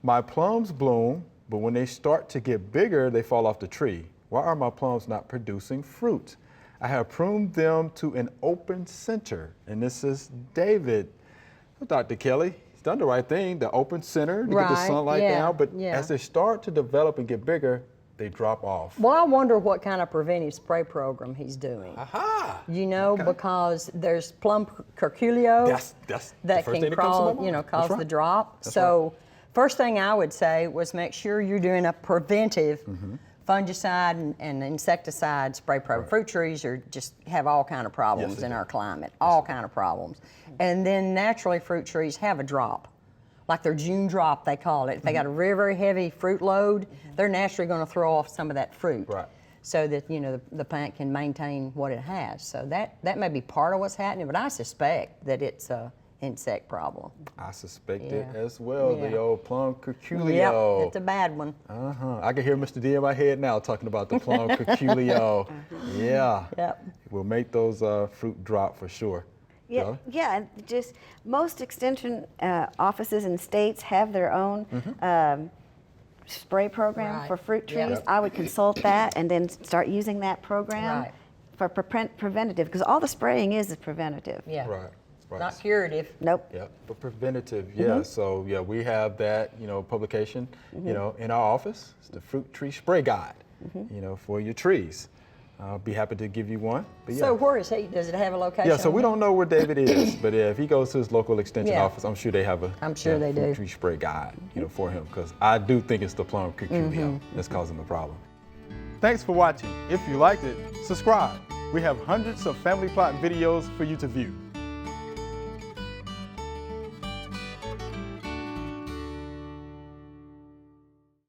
My plums bloom, but when they start to get bigger, they fall off the tree. Why are my plums not producing fruit? I have pruned them to an open center. And this is David. Well, Dr. Kelly, he's done the right thing, the open center to get the sunlight down, but as they start to develop and get bigger, they drop off. Well, I wonder what kind of preventive spray program he's doing. Aha! You know, because there's plum curculio that's that the first can cause the drop. So first thing I would say was make sure you're doing a preventive fungicide and insecticide spray program. Fruit trees just have all kind of problems in our climate, all kind of problems. And then naturally fruit trees have a drop, like their June drop they call it. If they got a very, very heavy fruit load, they're naturally going to throw off some of that fruit. Right. So that, you know, the plant can maintain what it has. So that may be part of what's happening, but I suspect that it's a insect problem. I suspect it as well, the old plum curculio. Yep, it's a bad one. I can hear Mr. D in my head now talking about the plum curculio. It will make those fruit drop for sure. Yeah, just most extension offices and states have their own spray program for fruit trees. I would consult that and then start using that program for preventative, because all the spraying is preventative. Right. Not curative. Nope. Yeah, but preventative, So we have that, publication, in our office. It's the Fruit Tree Spray Guide, for your trees. I'll be happy to give you one. But So where is he? Does it have a location? Yeah, so we don't know where David is, but if he goes to his local extension office, I'm sure they have a Fruit Tree Spray Guide, for him, because I do think it's the plum curculio that's causing the problem. Thanks for watching. If you liked it, subscribe. We have hundreds of family plot videos for you to view.